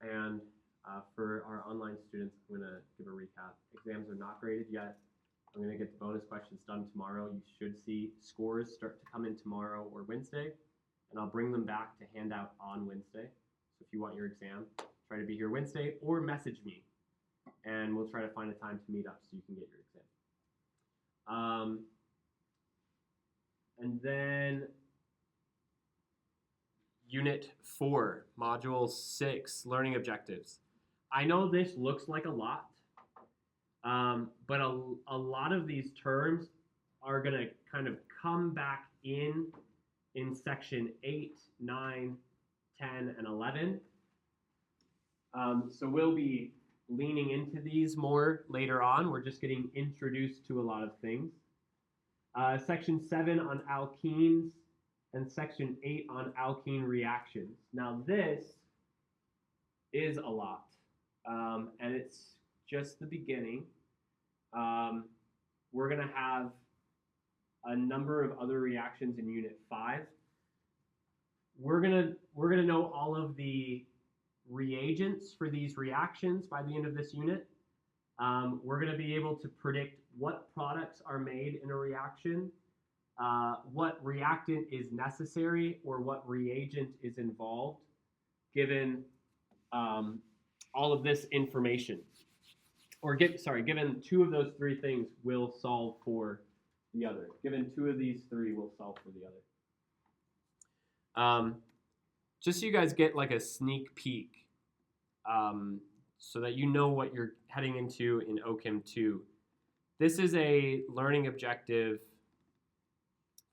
And for our online students, I'm going to give a recap. Exams are not graded yet. I'm going to get the bonus questions done tomorrow. You should see scores start to come in tomorrow or Wednesday, and I'll bring them back to hand out on Wednesday. So if you want your exam, try to be here Wednesday or message me, and we'll try to find a time to meet up so you can get your exam. And then Unit 4, Module 6, Learning Objectives. I know this looks like a lot, but a lot of these terms are going to kind of come back in section 8, 9, 10, and 11. So we'll be leaning into these more later on. We're just getting introduced to a lot of things. Section 7 on alkenes and section 8 on alkene reactions. Now this is a lot, and it's just the beginning. We're going to have a number of other reactions in Unit 5. We're gonna know all of the reagents for these reactions by the end of this unit. We're going to be able to predict what products are made in a reaction, what reactant is necessary, or what reagent is involved, given all of this information. Or given two of those three things will solve for the other. Given two of these three will solve for the other. Just so you guys get like a sneak peek, so that you know what you're heading into in OCHEM 2. This is a learning objective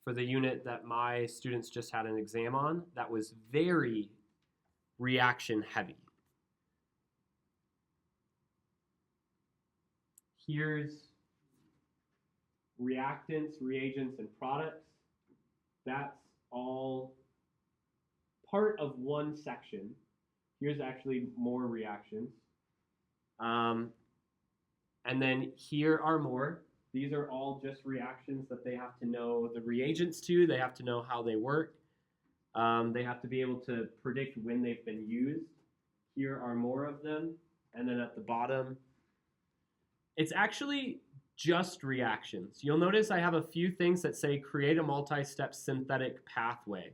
for the unit that my students just had an exam on that was very reaction heavy. Here's reactants, reagents, and products. That's all part of one section. Here's actually more reactions. And then here are more. These are all just reactions that they have to know the reagents to. They have to know how they work. They have to be able to predict when they've been used. Here are more of them. And then at the bottom, it's actually just reactions. You'll notice I have a few things that say create a multi-step synthetic pathway.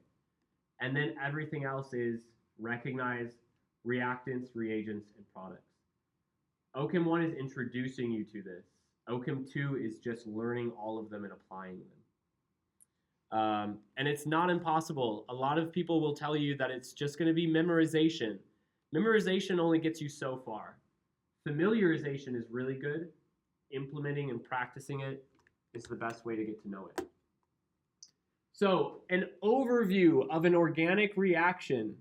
And then everything else is recognize reactants, reagents, and products. OCHEM 1 is introducing you to this. OCHEM 2 is just learning all of them and applying them. And it's not impossible. A lot of people will tell you that it's just going to be memorization. Memorization only gets you so far. Familiarization is really good. Implementing and practicing it is the best way to get to know it. So, an overview of an organic reaction.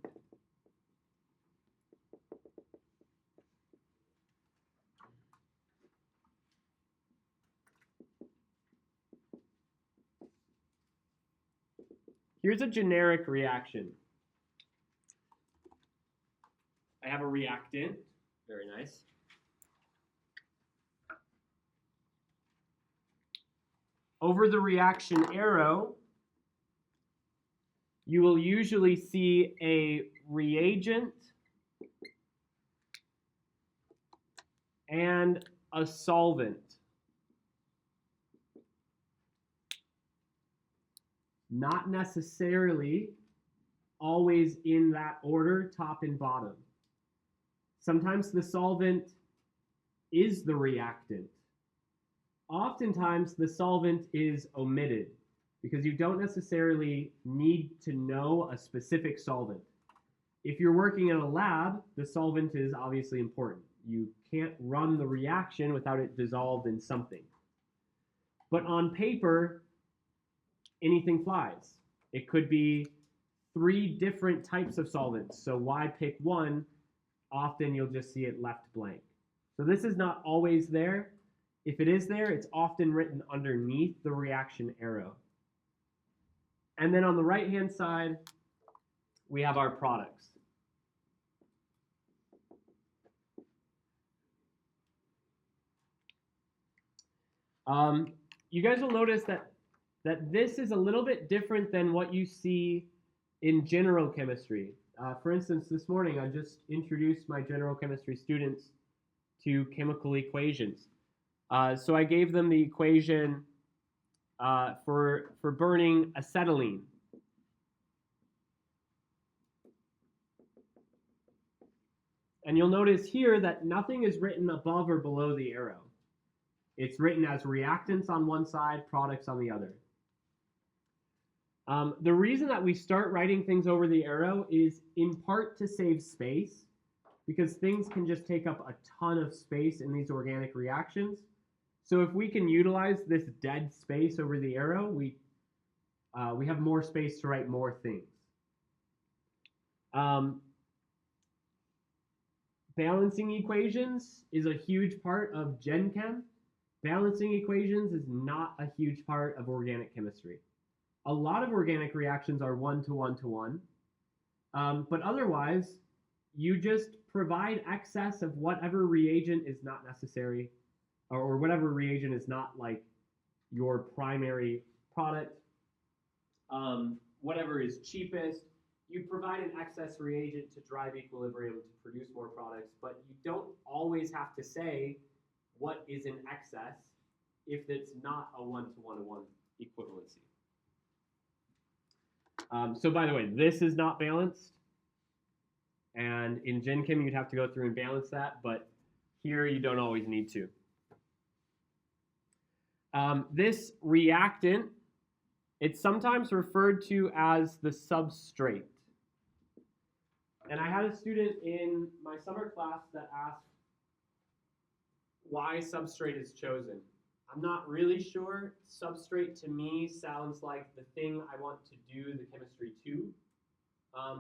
Here's a generic reaction. I have a reactant. Very nice. Over the reaction arrow, you will usually see a reagent and a solvent. Not necessarily always in that order, top and bottom. Sometimes the solvent is the reactant. Oftentimes the solvent is omitted because you don't necessarily need to know a specific solvent. If you're working in a lab, the solvent is obviously important. You can't run the reaction without it dissolved in something. But on paper, anything flies. It could be 3 different types of solvents. So why pick one? Often you'll just see it left blank. So this is not always there. If it is there, it's often written underneath the reaction arrow. And then on the right-hand side, we have our products. You guys will notice that this is a little bit different than what you see in general chemistry. For instance, this morning I just introduced my general chemistry students to chemical equations. So I gave them the equation for burning acetylene. And you'll notice here that nothing is written above or below the arrow. It's written as reactants on one side, products on the other. The reason that we start writing things over the arrow is in part to save space, because things can just take up a ton of space in these organic reactions. So if we can utilize this dead space over the arrow, we have more space to write more things. Balancing equations is a huge part of Gen Chem. Balancing equations is not a huge part of organic chemistry. A lot of organic reactions are 1-to-1-to-1, but otherwise, you just provide excess of whatever reagent is not necessary, or whatever reagent is not like your primary product, whatever is cheapest. You provide an excess reagent to drive equilibrium to produce more products, but you don't always have to say what is in excess if it's not a 1-to-1-to-1 equivalency. So by the way, this is not balanced, and in Gen Chem you'd have to go through and balance that, but here you don't always need to. This reactant, it's sometimes referred to as the substrate. And I had a student in my summer class that asked why substrate is chosen. I'm not really sure. Substrate to me sounds like the thing I want to do the chemistry to.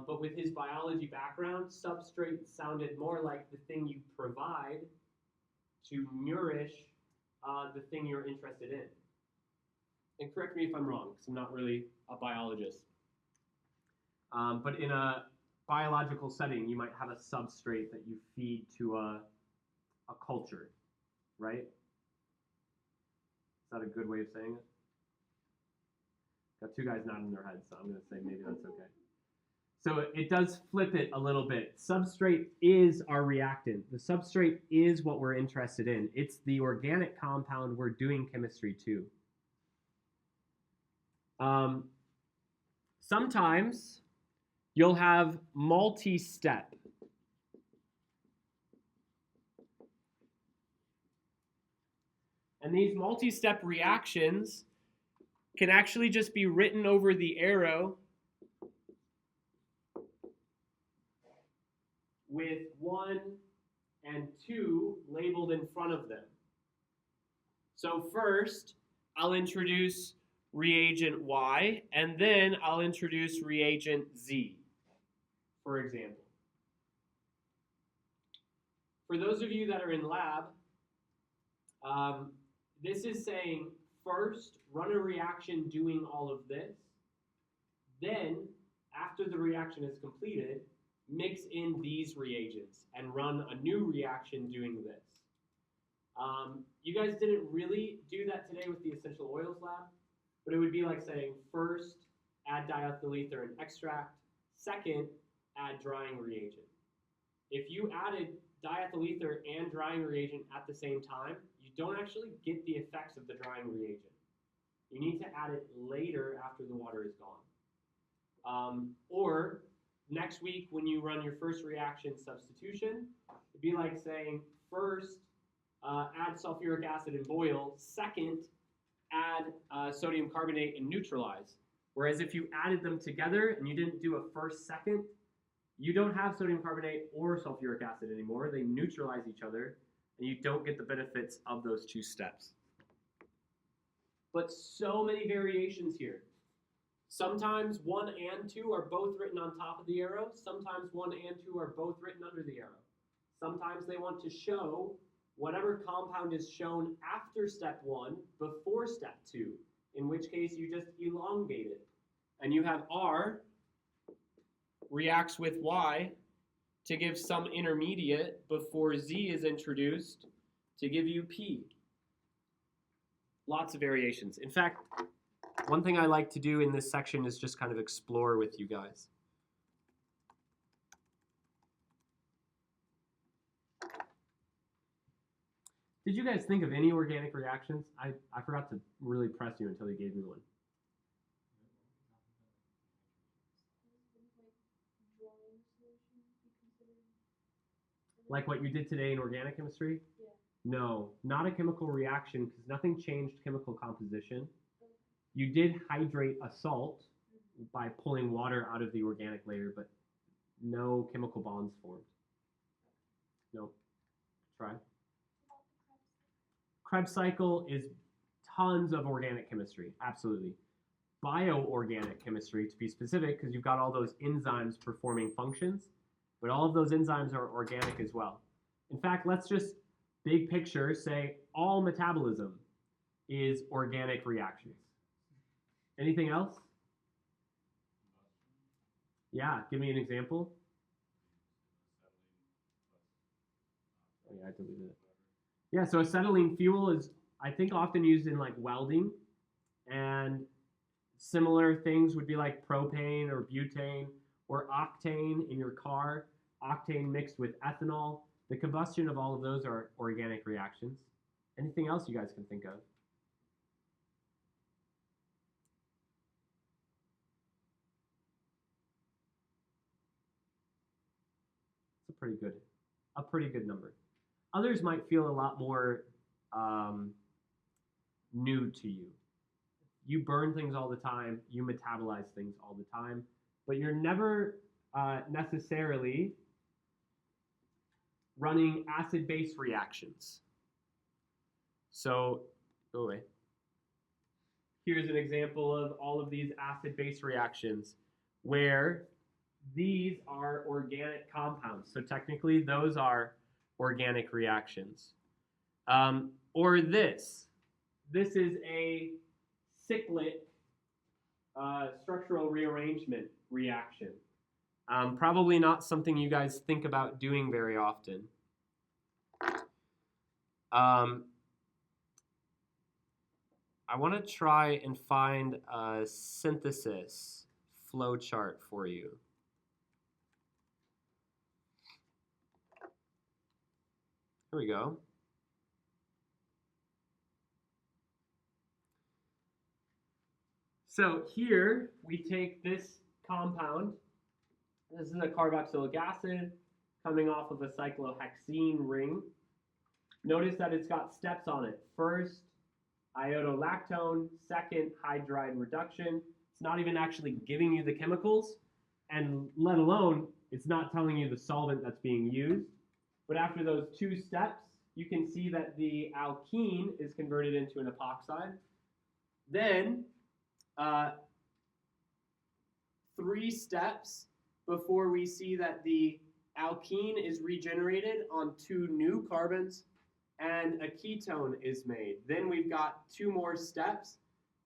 But with his biology background, substrate sounded more like the thing you provide to nourish the thing you're interested in. And correct me if I'm wrong, because I'm not really a biologist. But in a biological setting, you might have a substrate that you feed to a culture, right? Is that a good way of saying it? Got two guys nodding their heads, so I'm going to say maybe that's okay. So it does flip it a little bit. Substrate is our reactant. The substrate is what we're interested in. It's the organic compound we're doing chemistry to. Sometimes you'll have multi-step. And these multi-step reactions can actually just be written over the arrow with 1 and 2 labeled in front of them. So first, I'll introduce reagent Y, and then I'll introduce reagent Z, for example. For those of you that are in lab, this is saying first run a reaction doing all of this, then after the reaction is completed, mix in these reagents and run a new reaction doing this. You guys didn't really do that today with the essential oils lab, but it would be like saying first add diethyl ether and extract, second add drying reagent. If you added diethyl ether and drying reagent at the same time, you don't actually get the effects of the drying reagent. You need to add it later after the water is gone. Or next week when you run your first reaction substitution, it'd be like saying first add sulfuric acid and boil, second add sodium carbonate and neutralize. Whereas if you added them together and you didn't do a first, second, you don't have sodium carbonate or sulfuric acid anymore. They neutralize each other, and you don't get the benefits of those two steps. But so many variations here. Sometimes 1 and 2 are both written on top of the arrow. Sometimes 1 and 2 are both written under the arrow. Sometimes they want to show whatever compound is shown after step 1 before step 2, in which case you just elongate it. And you have R reacts with Y to give some intermediate before Z is introduced to give you P. Lots of variations. In fact, one thing I like to do in this section is just kind of explore with you guys. Did you guys think of any organic reactions? I forgot to really press you until you gave me one. Like what you did today in organic chemistry? Yeah. No, not a chemical reaction because nothing changed chemical composition. You did hydrate a salt by pulling water out of the organic layer, but no chemical bonds formed. Nope. Try. Krebs cycle is tons of organic chemistry, absolutely. Bioorganic chemistry, to be specific, because you've got all those enzymes performing functions, but all of those enzymes are organic as well. In fact, let's just, big picture, say all metabolism is organic reactions. Anything else? Yeah, give me an example. Oh yeah, I deleted it. Yeah, so acetylene fuel is, I think, often used in like welding, and similar things would be like propane or butane or octane in your car, octane mixed with ethanol. The combustion of all of those are organic reactions. Anything else you guys can think of? It's a pretty good number. Others might feel a lot more new to you. You burn things all the time, you metabolize things all the time, but you're never necessarily running acid-base reactions. So, go away. Here's an example of all of these acid-base reactions where these are organic compounds. So technically, those are organic reactions. Or this. This is a cyclic structural rearrangement reaction. Probably not something you guys think about doing very often. I want to try and find a synthesis flow chart for you. Here we go. So here we take this compound. This is a carboxylic acid coming off of a cyclohexene ring. Notice that it's got steps on it. First, iodo-lactone. Second, hydride reduction. It's not even actually giving you the chemicals, and let alone, it's not telling you the solvent that's being used. But after those two steps, you can see that the alkene is converted into an epoxide. Then, 3 steps before we see that the alkene is regenerated on 2 new carbons and a ketone is made. Then we've got 2 more steps,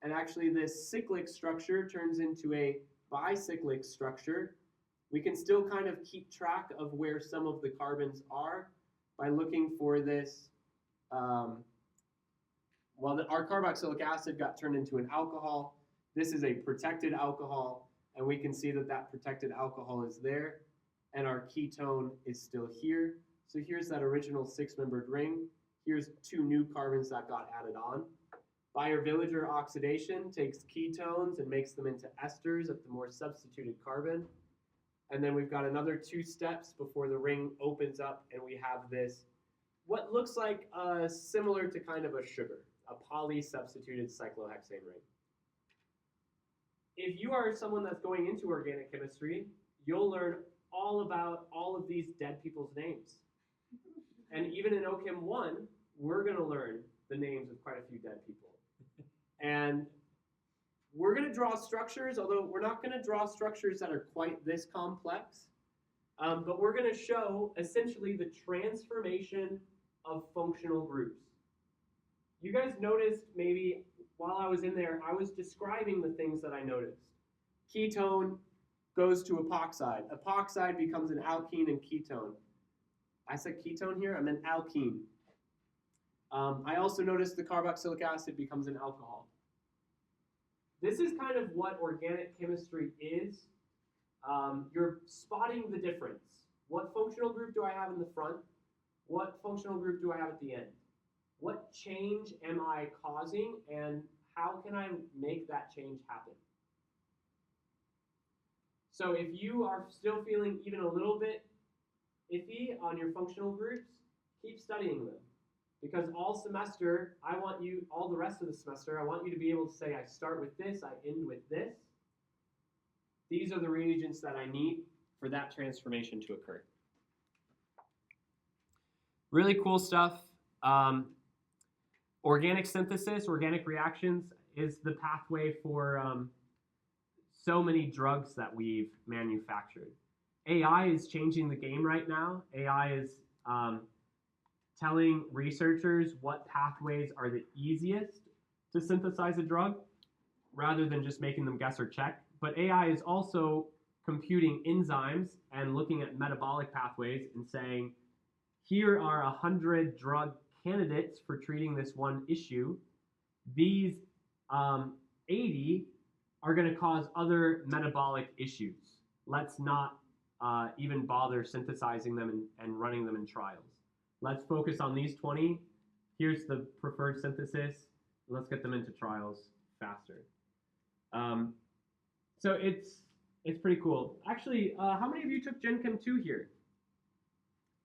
and actually this cyclic structure turns into a bicyclic structure. We can still kind of keep track of where some of the carbons are by looking for this. Our carboxylic acid got turned into an alcohol. This is a protected alcohol, and we can see that that protected alcohol is there, and our ketone is still here. So here's that original 6-membered ring. Here's 2 new carbons that got added on. Baeyer-Villiger oxidation takes ketones and makes them into esters at the more substituted carbon. And then we've got another 2 steps before the ring opens up, and we have this, what looks like similar to kind of a sugar, a polysubstituted cyclohexane ring. If you are someone that's going into organic chemistry, you'll learn all about all of these dead people's names. And even in OChem 1, we're going to learn the names of quite a few dead people. And we're going to draw structures, although we're not going to draw structures that are quite this complex. But we're going to show essentially the transformation of functional groups. You guys noticed maybe while I was in there, I was describing the things that I noticed. Ketone goes to epoxide. Epoxide becomes an alkene and ketone. I said ketone here, I meant alkene. I also noticed the carboxylic acid becomes an alcohol. This is kind of what organic chemistry is. You're spotting the difference. What functional group do I have in the front? What functional group do I have at the end? What change am I causing, and how can I make that change happen? So if you are still feeling even a little bit iffy on your functional groups, keep studying them. Because all semester, I want you, all the rest of the semester, I want you to be able to say, I start with this, I end with this. These are the reagents that I need for that transformation to occur. Really cool stuff. Organic synthesis, organic reactions is the pathway for so many drugs that we've manufactured. AI is changing the game right now. AI is telling researchers what pathways are the easiest to synthesize a drug rather than just making them guess or check. But AI is also computing enzymes and looking at metabolic pathways and saying, here are 100 drug candidates for treating this one issue. These 80 are going to cause other metabolic issues. Let's not even bother synthesizing them and running them in trials. Let's focus on these 20. Here's the preferred synthesis. Let's get them into trials faster. So it's pretty cool. Actually, how many of you took Gen Chem 2 here?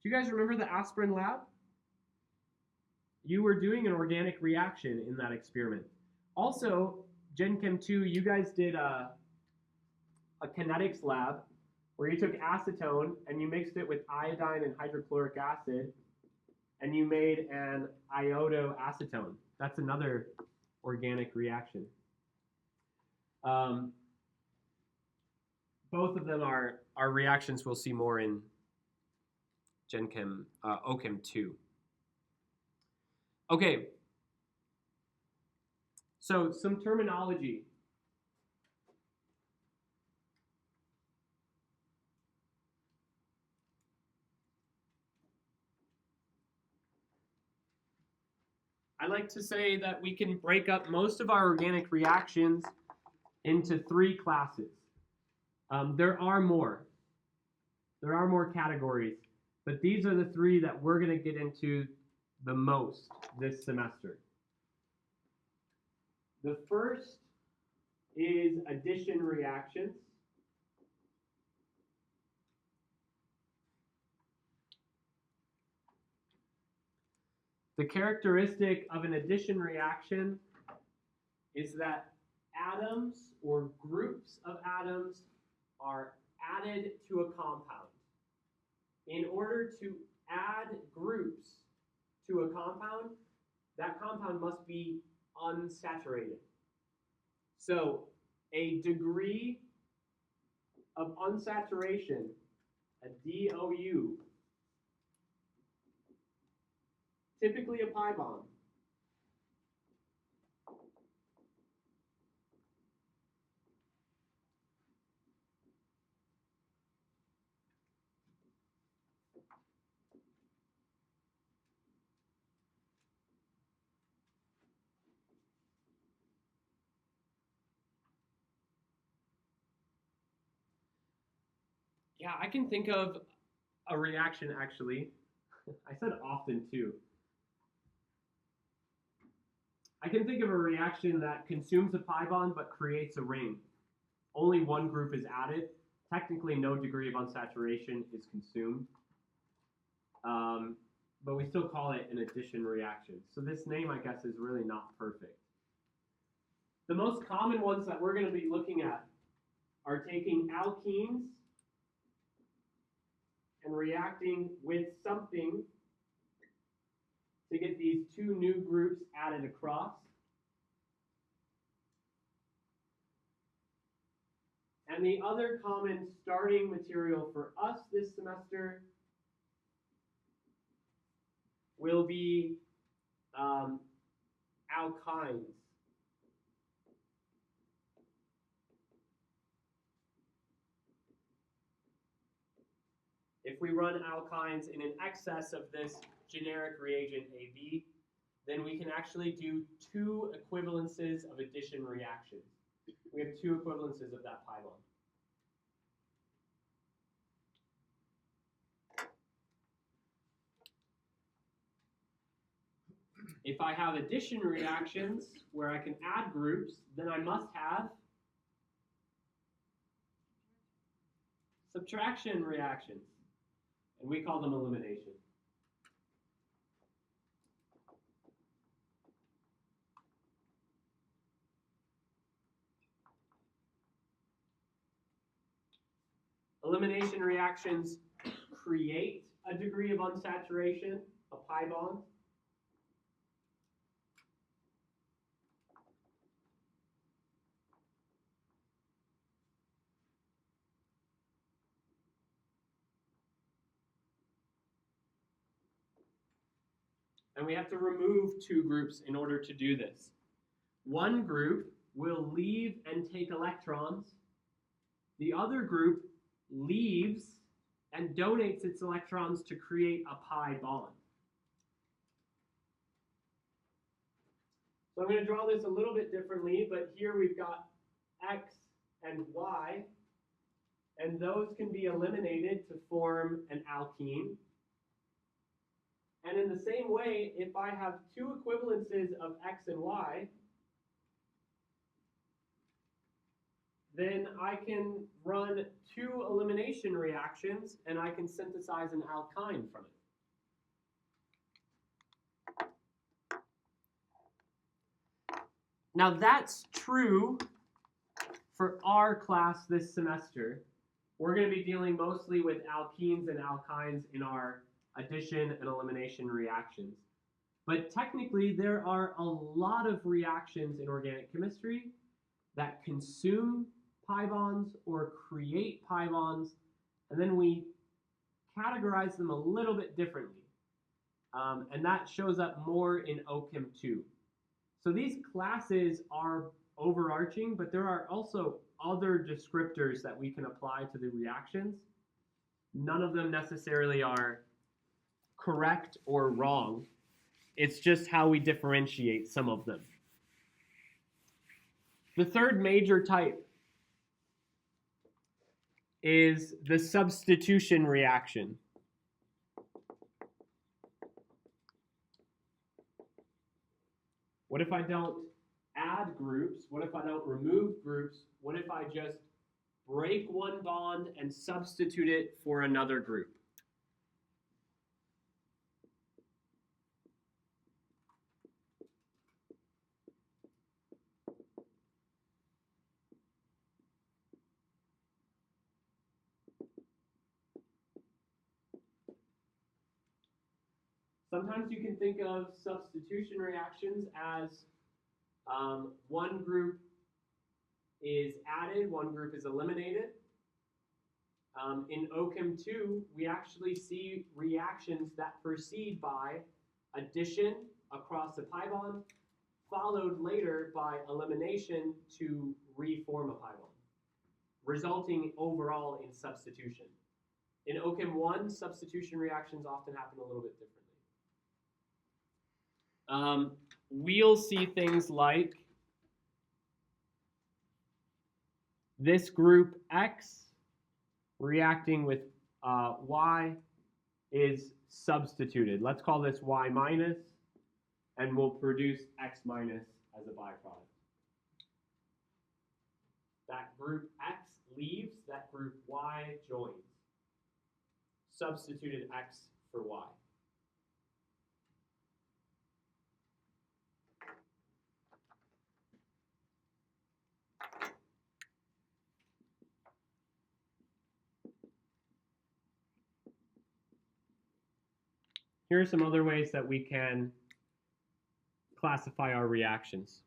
Do you guys remember the aspirin lab? You were doing an organic reaction in that experiment. Also, Gen Chem 2, you guys did a kinetics lab where you took acetone and you mixed it with iodine and hydrochloric acid, and you made an iodoacetone. That's another organic reaction. Both of them are reactions we'll see more in Gen Chem, OChem 2. Okay, so some terminology. I like to say that we can break up most of our organic reactions into 3 classes. There are more. There are more categories, but these are the 3 that we're going to get into the most this semester. The first is addition reactions. The characteristic of an addition reaction is that atoms or groups of atoms are added to a compound. In order to add groups to a compound, that compound must be unsaturated. So a degree of unsaturation, a DOU, typically a pi bond. Yeah, I can think of a reaction actually. I said often too. I can think of a reaction that consumes a pi bond but creates a ring. Only one group is added. Technically, no degree of unsaturation is consumed. But we still call it an addition reaction. So this name, I guess, is really not perfect. The most common ones that we're going to be looking at are taking alkenes and reacting with something to get these 2 new groups added across. And the other common starting material for us this semester will be alkynes. If we run alkynes in an excess of this generic reagent AB, then we can actually do 2 equivalences of addition reactions. We have 2 equivalences of that pi bond. If I have addition reactions where I can add groups, then I must have subtraction reactions, and we call them elimination. Elimination reactions create a degree of unsaturation, a pi bond. And we have to remove two groups in order to do this. One group will leave and take electrons. The other group leaves and donates its electrons to create a pi bond. So I'm going to draw this a little bit differently, but here we've got X and Y, and those can be eliminated to form an alkene. And in the same way, if I have two equivalences of X and Y, then I can run two elimination reactions and I can synthesize an alkyne from it. Now that's true for our class this semester. We're going to be dealing mostly with alkenes and alkynes in our addition and elimination reactions. But technically, there are a lot of reactions in organic chemistry that consume pi bonds or create pi bonds, and then we categorize them a little bit differently. And that shows up more in OChem 2. So these classes are overarching, but there are also other descriptors that we can apply to the reactions. None of them necessarily are correct or wrong. It's just how we differentiate some of them. The third major type is the substitution reaction. What if I don't add groups? What if I don't remove groups? What if I just break one bond and substitute it for another group? Sometimes you can think of substitution reactions as one group is added, one group is eliminated. In OChem 2, we actually see reactions that proceed by addition across a pi bond, followed later by elimination to reform a pi bond, resulting overall in substitution. In OChem 1, substitution reactions often happen a little bit differently. We'll see things like this group X reacting with Y is substituted. Let's call this Y minus, and we'll produce X minus as a byproduct. That group X leaves, that group Y joins. Substituted X for Y. Here are some other ways that we can classify our reactions.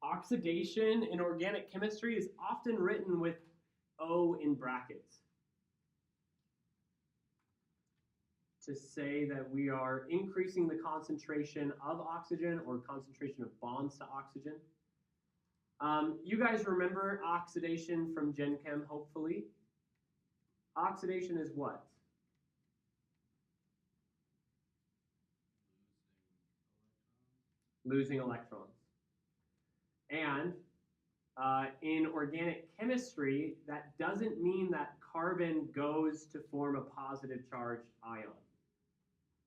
Oxidation in organic chemistry is often written with O in brackets, to say that we are increasing the concentration of oxygen or concentration of bonds to oxygen. You guys remember oxidation from Gen Chem, hopefully. Oxidation is what? losing electrons. And in organic chemistry, that doesn't mean that carbon goes to form a positive charged ion.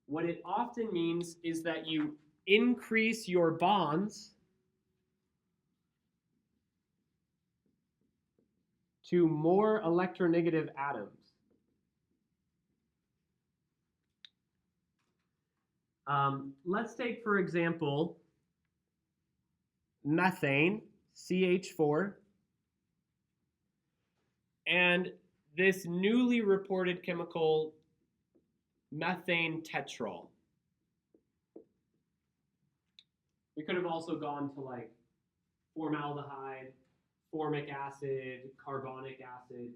What it often means is that you increase your bonds to more electronegative atoms. Let's take, for example, methane, CH4, and this newly reported chemical, methane tetrol. We could have also gone to like formaldehyde, formic acid, carbonic acid,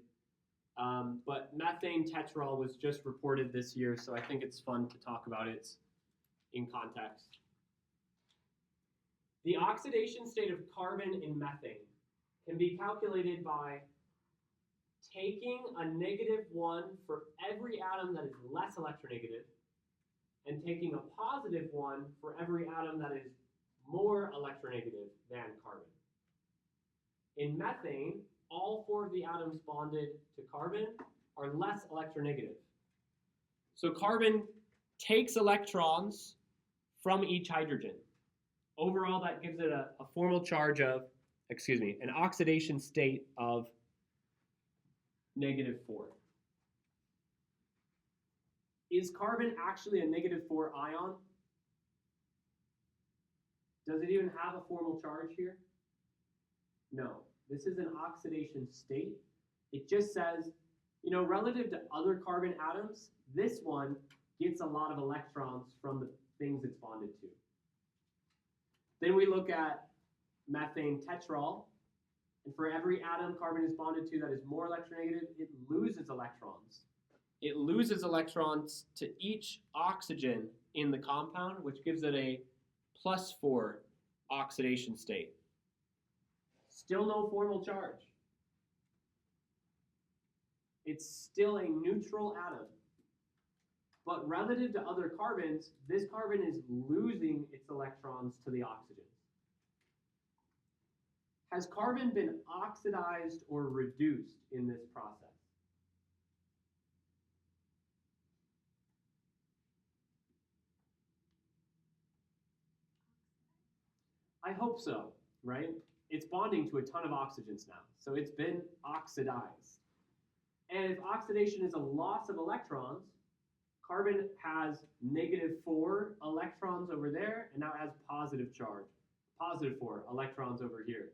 but methane tetrol was just reported this year, so I think it's fun to talk about it in context. The oxidation state of carbon in methane can be calculated by taking a -1 for every atom that is less electronegative and taking a +1 for every atom that is more electronegative than carbon. In methane, all 4 of the atoms bonded to carbon are less electronegative. So carbon takes electrons from each hydrogen. Overall, that gives it a formal charge of, an oxidation state of -4. Is carbon actually a -4 ion? Does it even have a formal charge here? No. This is an oxidation state. It just says, relative to other carbon atoms, this one gets a lot of electrons from the things it's bonded to. Then we look at methane tetrol, and for every atom carbon is bonded to that is more electronegative, it loses electrons. It loses electrons to each oxygen in the compound, which gives it a +4 oxidation state. Still no formal charge. It's still a neutral atom. But relative to other carbons, this carbon is losing its electrons to the oxygen. Has carbon been oxidized or reduced in this process? I hope so, right? It's bonding to a ton of oxygens now, so it's been oxidized. And if oxidation is a loss of electrons, carbon has -4 electrons over there, and now it has positive charge, +4 electrons over here.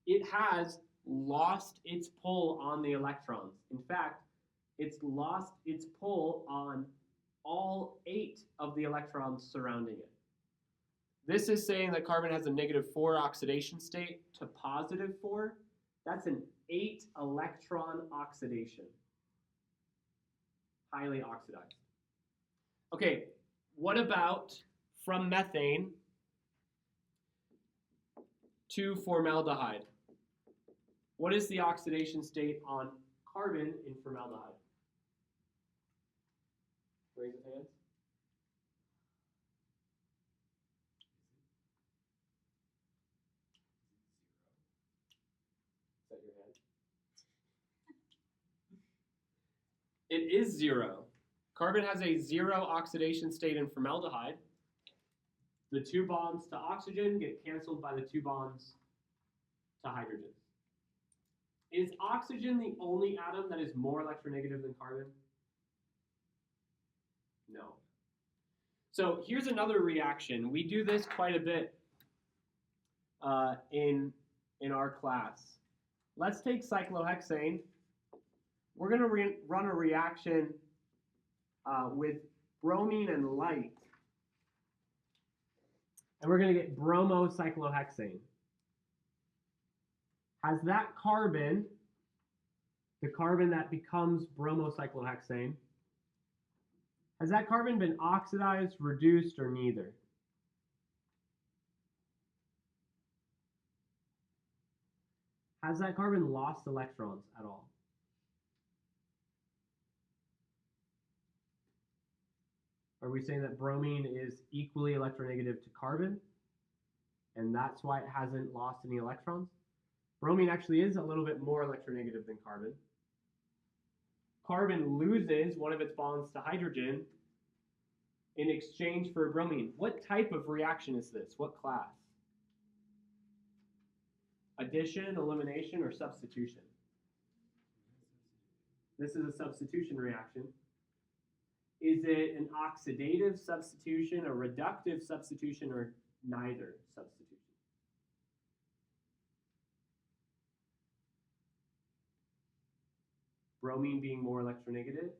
It has lost its pull on the electrons. In fact, it's lost its pull on all 8 of the electrons surrounding it. This is saying that carbon has a -4 oxidation state to +4. That's an 8 electron oxidation. Highly oxidized. Okay, what about from methane to formaldehyde? What is the oxidation state on carbon in formaldehyde? Raise your hands. Is that your hand? It is 0. Carbon has a 0 oxidation state in formaldehyde. The 2 bonds to oxygen get canceled by the 2 bonds to hydrogen. Is oxygen the only atom that is more electronegative than carbon? No. So here's another reaction. We do this quite a bit in our class. Let's take cyclohexane. We're going to run a reaction with bromine and light. And we're going to get bromocyclohexane. Has that carbon, the carbon that becomes bromocyclohexane, has that carbon been oxidized, reduced, or neither? Has that carbon lost electrons at all? Are we saying that bromine is equally electronegative to carbon? and that's why it hasn't lost any electrons. Bromine actually is a little bit more electronegative than carbon. Carbon loses one of its bonds to hydrogen in exchange for bromine. What type of reaction is this? What class? Addition, elimination, or substitution? This is a substitution reaction. Is it an oxidative substitution, a reductive substitution, or neither substitution? Bromine being more electronegative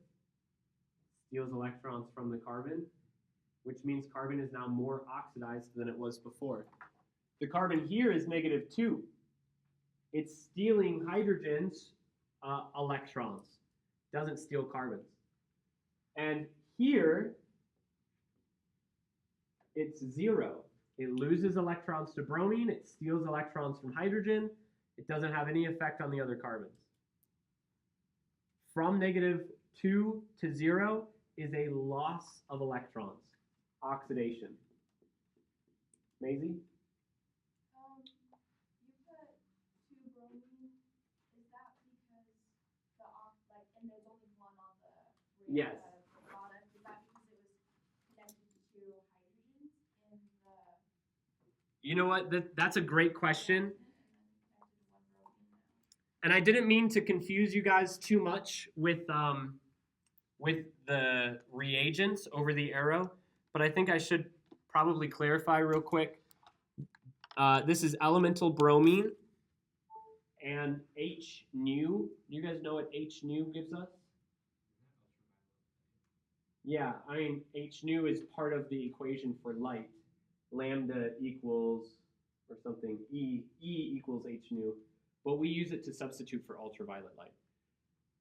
steals electrons from the carbon, which means carbon is now more oxidized than it was before. The carbon here is -2. It's stealing hydrogen's electrons, doesn't steal carbon's. And here, it's 0. It loses electrons to bromine, it steals electrons from hydrogen, it doesn't have any effect on the other carbons. From -2 to 0 is a loss of electrons, oxidation. Maisie? You put 2 bromine. Is that because and there's only one on the Yes. product? Is that because it was connected to 2 hydrogens in the? You know what? That's a great question. And I didn't mean to confuse you guys too much with the reagents over the arrow, but I think I should probably clarify real quick. This is elemental bromine and H nu. You guys know what H nu gives us? Yeah, I mean, H nu is part of the equation for light. Lambda equals, or something, E equals H nu. But we use it to substitute for ultraviolet light.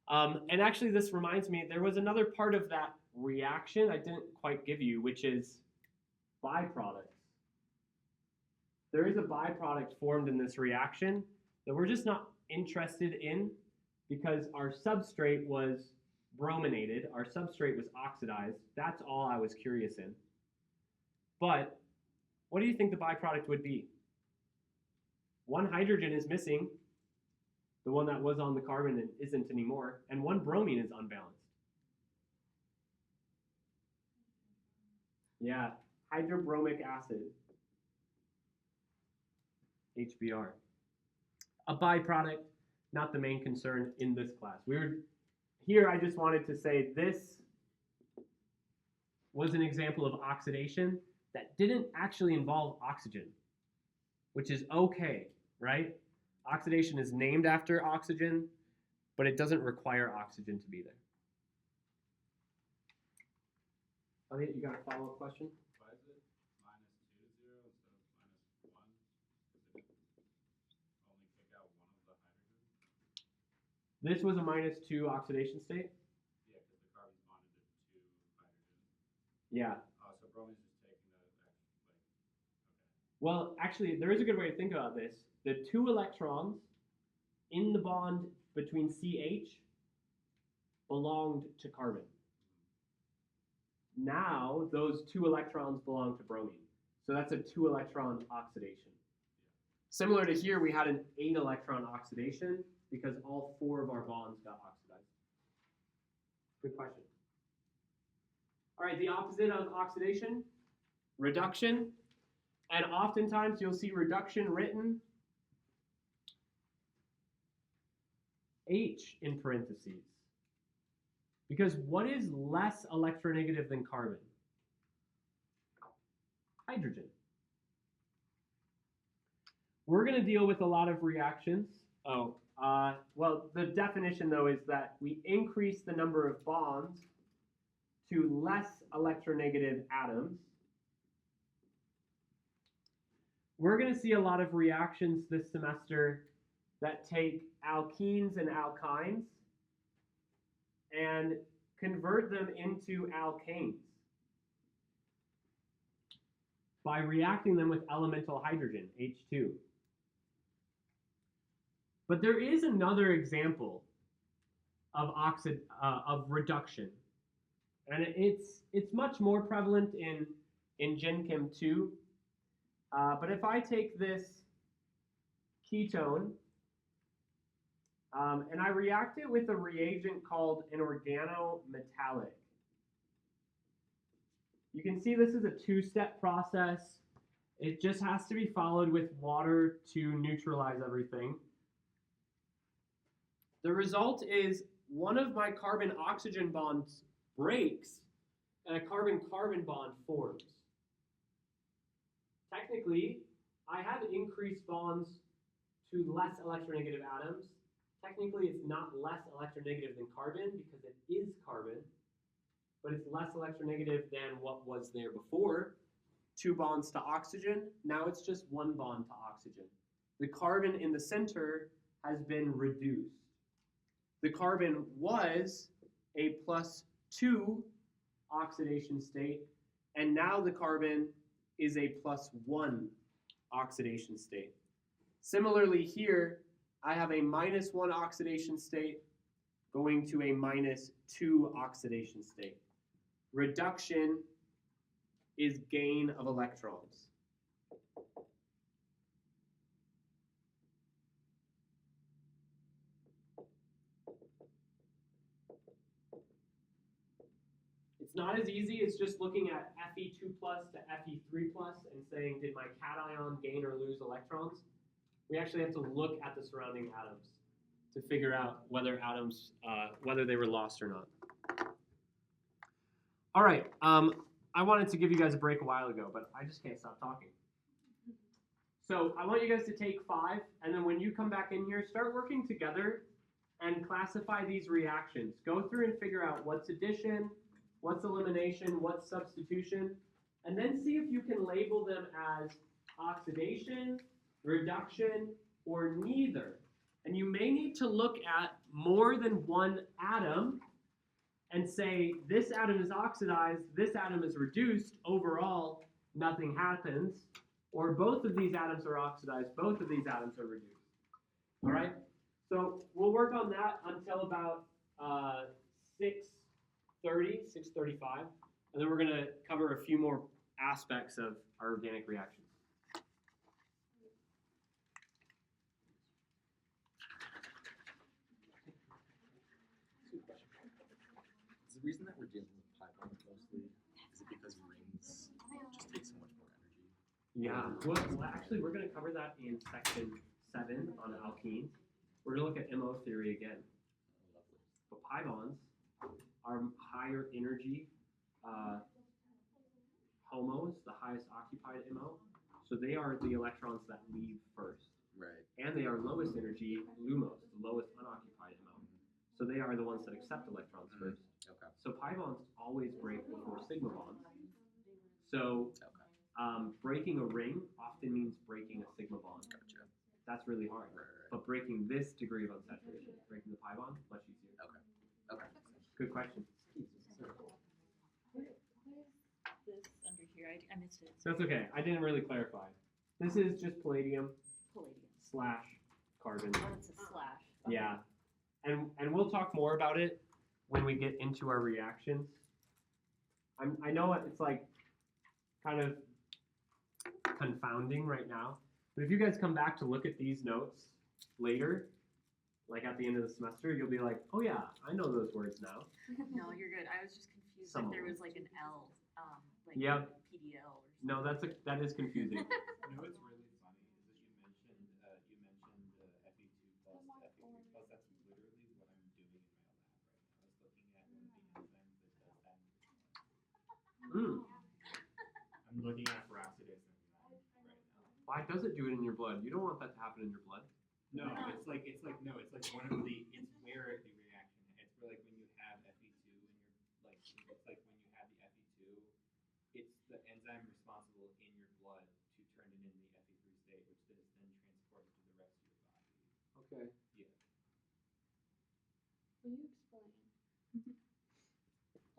And actually, this reminds me, there was another part of that reaction I didn't quite give you, which is byproducts. There is a byproduct formed in this reaction that we're just not interested in because our substrate was brominated, our substrate was oxidized. That's all I was curious in. But what do you think the byproduct would be? One hydrogen is missing, the one that was on the carbon and isn't anymore, and one bromine is unbalanced. Yeah, hydrobromic acid, HBr. A byproduct, not the main concern in this class. Here I just wanted to say this was an example of oxidation that didn't actually involve oxygen, which is okay, right? Oxidation is named after oxygen, but it doesn't require oxygen to be there. Elliot, you got a follow-up question? Why is it -2 0 instead of -1? Does it only kick out one of the hydrogens? This was a -2 oxidation state? Yeah, because the carbon's bonded to 2 hydrogens. Yeah. Oh, so bromine's just taking that effect, okay. Well, actually, there is a good way to think about this. The 2 electrons in the bond between CH belonged to carbon. Now, those 2 electrons belong to bromine. So that's a 2-electron oxidation. Similar to here, we had an 8-electron oxidation because all 4 of our bonds got oxidized. Good question. All right, the opposite of oxidation, reduction. And oftentimes you'll see reduction written H in parentheses. Because what is less electronegative than carbon? Hydrogen. We're going to deal with a lot of reactions. Well, the definition, though, is that we increase the number of bonds to less electronegative atoms. We're going to see a lot of reactions this semester that take alkenes and alkynes and convert them into alkanes by reacting them with elemental hydrogen, H2. But there is another example of reduction, and it's much more prevalent in Gen Chem 2. But if I take this ketone and I react it with a reagent called an organometallic, you can see this is a two-step process. It just has to be followed with water to neutralize everything. The result is one of my carbon-oxygen bonds breaks and a carbon-carbon bond forms. Technically, I have increased bonds to less electronegative atoms. Technically, it's not less electronegative than carbon because it is carbon, but it's less electronegative than what was there before. 2 bonds to oxygen, now it's just 1 bond to oxygen. The carbon in the center has been reduced. The carbon was a +2 oxidation state, and now the carbon is a +1 oxidation state. Similarly here, I have a -1 oxidation state going to a -2 oxidation state. Reduction is gain of electrons. It's not as easy as just looking at Fe2 plus to Fe3 plus and saying, did my cation gain or lose electrons? We actually have to look at the surrounding atoms to figure out whether atoms, whether they were lost or not. All right, I wanted to give you guys a break a while ago, but I just can't stop talking. So I want you guys to take 5, and then when you come back in here, start working together and classify these reactions. Go through and figure out what's addition, what's elimination, what's substitution, and then see if you can label them as oxidation, reduction, or neither. And you may need to look at more than one atom and say, this atom is oxidized, this atom is reduced, overall, nothing happens. Or both of these atoms are oxidized, both of these atoms are reduced. All right? So we'll work on that until about 6:30, 6:35, and then we're going to cover a few more aspects of our organic reactions. Is the reason that we're dealing with pi bonds mostly, is it because rings just take so much more energy? Yeah, well, actually, we're going to cover that in section 7 on alkenes. We're going to look at MO theory again. Lovely. But pi bonds are higher energy HOMOs, the highest occupied MO. So they are the electrons that leave first. Right. And they are lowest energy LUMOS, the lowest unoccupied MO. So they are the ones that accept electrons first. Okay. So pi bonds always break before sigma bonds. So Okay. breaking a ring often means breaking a sigma bond. Gotcha. That's really hard. Right, right. But breaking this degree of unsaturation, breaking the pi bond, much easier. Okay. Okay. Good question. What is this under here? I missed it. That's okay. I didn't really clarify. This is just palladium Palladium. / carbon. Oh, it's a slash. Okay. Yeah. And we'll talk more about it when we get into our reactions. I know it's like kind of confounding right now, but if you guys come back to look at these notes later, like at the end of the semester, you'll be like, oh yeah, I know those words now. No, you're good. I was just confused Some if of there them. was like an L, like Yep. PDL or something. No, that is confusing. You know what's really funny is that you mentioned Fe2 plus to Fe3 plus. That's literally what I'm doing in my lab right now. Is looking at one of the enzymes that does that. I'm looking at peroxidase enzyme right now. Why does it do it in your blood? You don't want that to happen in your blood. No, it's like one of the it's where the reaction. It's where like when you have Fe2 and you're like it's like when you have the Fe2, it's the enzyme responsible in your blood to turn it into the Fe3 state, which is then transported to the rest of your body. Okay. Yeah. Will you explain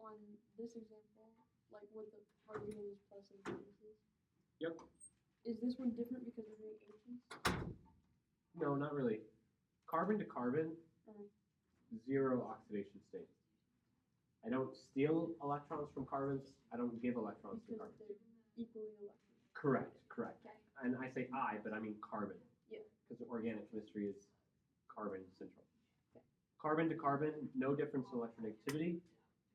on this example, like what the how you're gonna use plus and minuses? Yep. Is this one different because we're doing H's? No, not really. Carbon to carbon, Mhm. 0 oxidation state. I don't steal electrons from carbons. I don't give electrons to Because carbons. they're equally electric. Correct, correct. Okay. And I say I, but I mean carbon. Yeah. Because organic chemistry is carbon central. Okay. Carbon to carbon, no difference in electronegativity,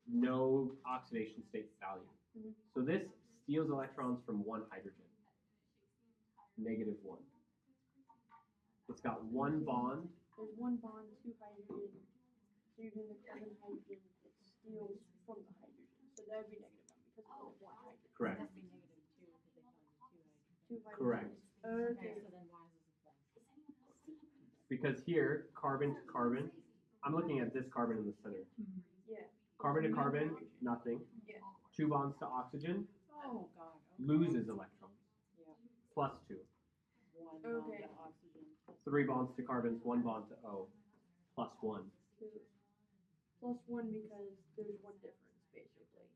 no oxidation state value. Mhm. So this steals electrons from one hydrogen, -1. It's got one bond. There's one bond, two hydrogen. So you're doing the carbon hydrogen, it steals from the hydrogen. So that would be -1 because of the one hydrogen. Correct. Must be negative two because they found the two hydrogen. Two hydrogens. Correct. Okay. So then why is this a plus? Because here, carbon to carbon, I'm looking at this carbon in the center. Yeah. Carbon to carbon, nothing. Yeah. Two bonds to oxygen, Oh, God. Okay. loses electrons. Yeah. +2. One bond Okay. to oxygen. Three bonds to carbons, one bond to O, +1. +1 because there's one difference basically.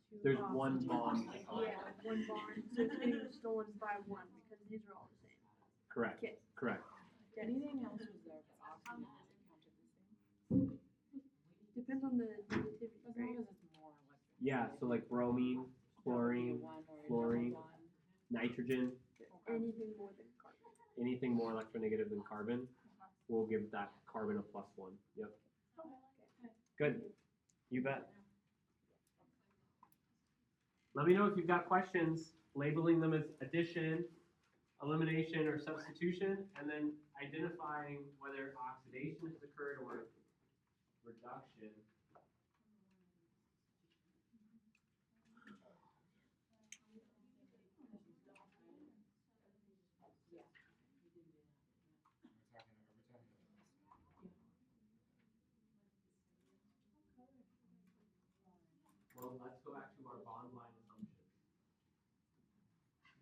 Two There's bonds. one bond to O. Yeah, one bond. So it's being stolen by one because these are all the same. Correct, Okay. correct. Get it? Anything else was there but oxygen doesn't count as the same? Depends on the negativity, As long right? as it's more electric. Yeah, so like bromine, chlorine, One or a fluorine. double bond. nitrogen, Anything more than carbon. anything more electronegative than carbon, we'll give that carbon a +1. Yep. Good. You bet. Let me know if you've got questions, labeling them as addition, elimination, or substitution, and then identifying whether oxidation has occurred or reduction. Well, let's go back to our bond line assumptions.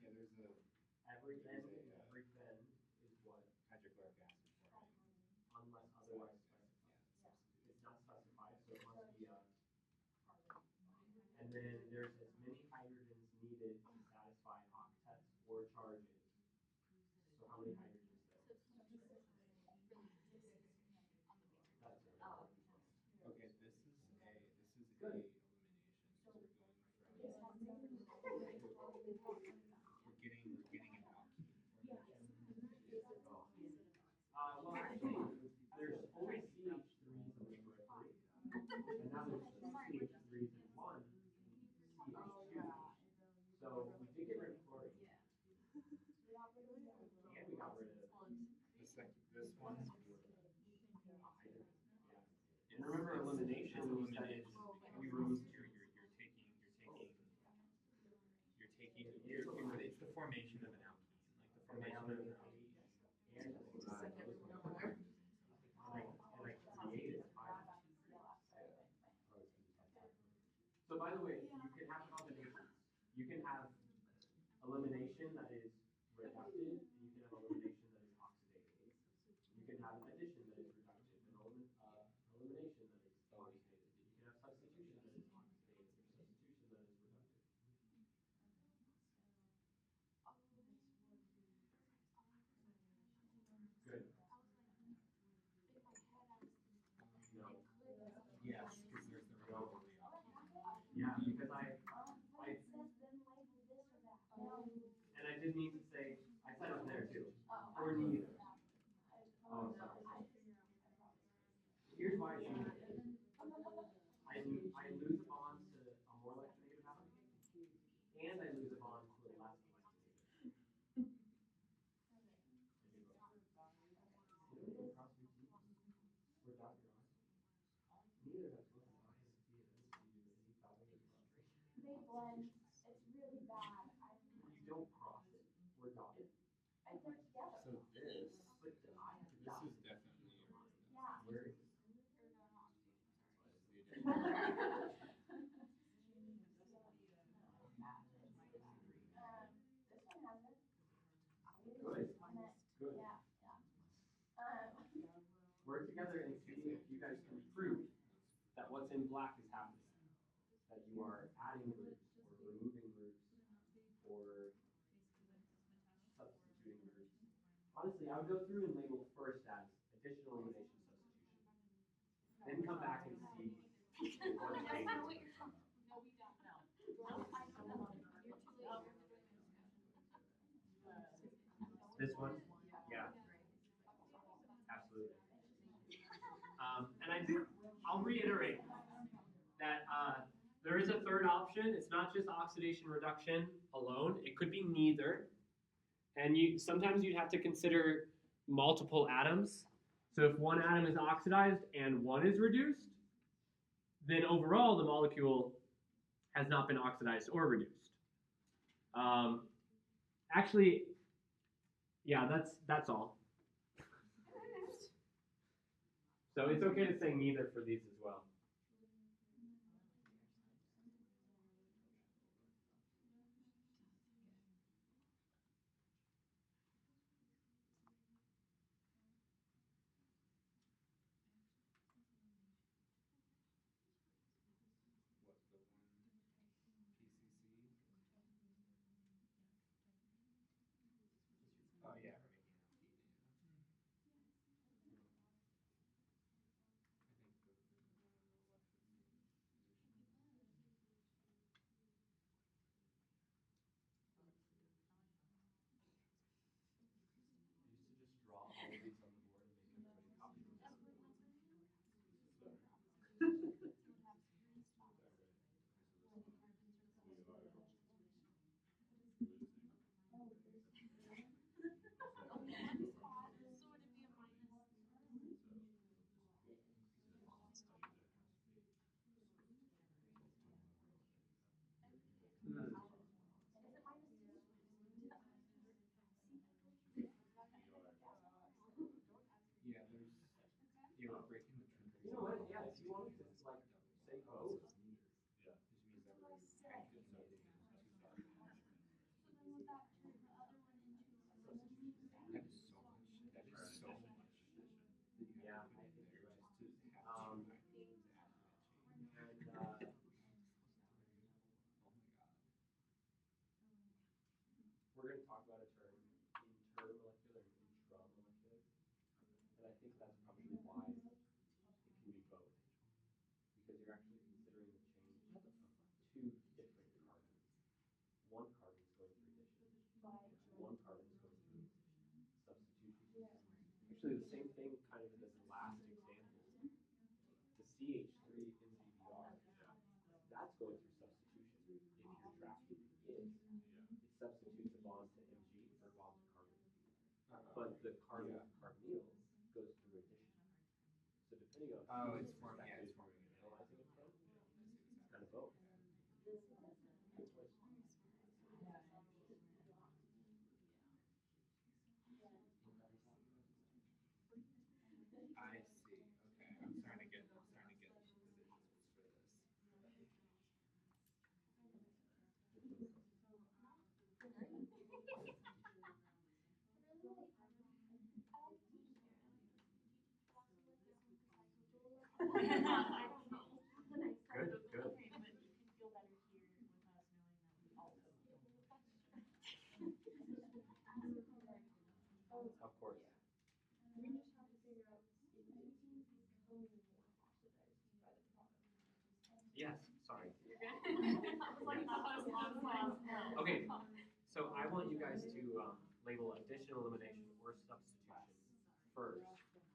Yeah, there's a Every N There's and a, every N is what? hydrochloric acid forming. Unless otherwise specified. It's not specified, so it must be and then there's as many hydrogens needed to satisfy octets or charges. So how many hydrogens there? That's it. Okay, this is Good. a elimination. So we're going from we're getting an alkene. Well, actually, there's only CH3s in the periphery, and now there's CH3s in one CH2. So we did get rid of chlorine. And we got rid of This one. And remember elimination, we said Elimination. we removed It's the formation of an alkene, like the formation of an alkene. and I created So by the way, you can have combinations. You can have elimination that is reductive, and you can have elimination that is oxidative. You can have addition that is reductive, and elimination that is oxidative. You can have substitution that is oxidative, or substitution that is reductive. Good. No. Yes, because there's the removal of the alkene. Yeah, because and I didn't mean to say, I said it there too, or neither. Oh, sorry. Here's why I changed it. I lose a bond to a more electronegative atom, and I lose a bond to a less electronegative. We're Dr. Neither has both an I and a C and an C to any They blend, it's really bad. You don't cross it. We're dotted. I put it together. So this, But I have This dotted. is definitely Yeah. Where is it? the addition. This one has it. Good. Good. Yeah, Work together and see if you guys can prove that what's in black is happening. That you are adding groups or removing groups or substituting groups. Honestly, I would go through and label first as addition, elimination, substitution. Then come back and see what is being I'll reiterate that there is a third option. It's not just oxidation reduction alone. It could be neither. And sometimes you'd have to consider multiple atoms. So if one atom is oxidized and one is reduced, then overall the molecule has not been oxidized or reduced. Actually, yeah, that's all. So it's okay to say neither for these as well. What's the one PCC? Oh yeah, we're making alkene. I think there's one on the left of the position. I used to just draw all of these on the board and make everybody copy them. Yeah, there's you're breaking the trend. You know what? Yeah, if you wanted to like say both. Which means that we're hydrogen substituting two sides. That is so much. That is so much. That you Yeah. have to put in there just to have Um, two hydrogens added to that chain. And Oh my god. we're going to talk about a term, intermolecular and intramolecular. And I think that's probably why it can be both. Because you're actually considering the change of two different carbons. One carbon is going through addition. One carbon is going through substitution. Actually, the same thing kind of in this last example. The CH3 in VBR, that's going through substitution if you're tracking it. It substitutes a bond to Mg for a bond to carbon. But the carbon to carbonyl goes through addition. So depending on Oh, whose it's forming. Yeah, it's perspective forming. you're analyzing it from, it's kind of both. Good choice. I see. Okay, I'm starting to get positions for this. Good, good. Of course. We just have to figure out if anything is becoming more oxidized by the product. Yes, sorry. Okay. Okay, so I want you guys to label addition, elimination, or substitution first,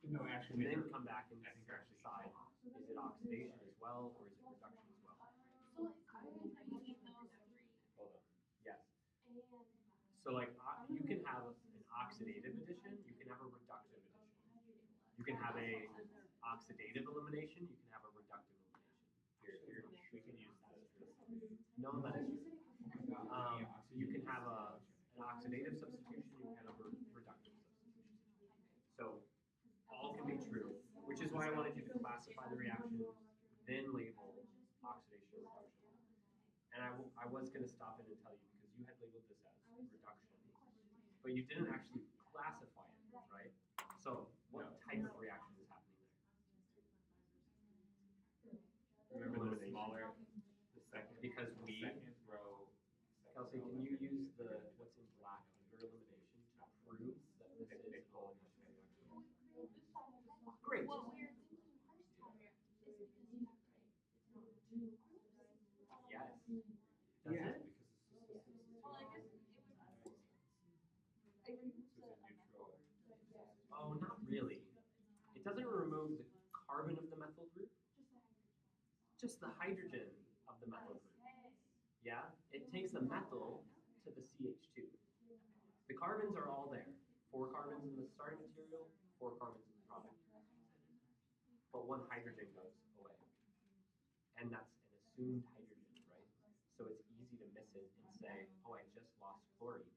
No, and actually, then come back and I think actually decide, is it oxidation as well, or is it reduction as well? So if I were bringing those three Hold on. Yes. and So like you can have an oxidative addition, you can have a reductive addition. You can have a oxidative elimination, you can have a reductive elimination. Here, we can use this. No, that is true. You can have an oxidative substitution, you can have a reductive substitution. So all can be true, which is why I wanted you to classify the reaction, then label oxidation or reduction. And I was going to stop in and tell you because you had labeled this as reduction, but you didn't actually classify it, right? So what type of reaction is happening there? remember the Elimination. smaller, the second, Because we- second row. Kelsey, can you use what's in black under elimination to prove that this is elimination? Great. what we were thinking first time is because you have to, it's not too oxidized. Yes. Does Yeah, it? because this is. Well, I guess it would. So it's a neutral. Oh, not really. It doesn't remove the carbon of the methyl just the hydrogen of the methyl group. Yeah, it takes a methyl to the CH2. The carbons are all there. 4 carbons in the starting material, 4 carbons in the product. But 1 hydrogen goes away. And that's an assumed hydrogen, right? So it's easy to miss it and say, oh, I just lost chlorine.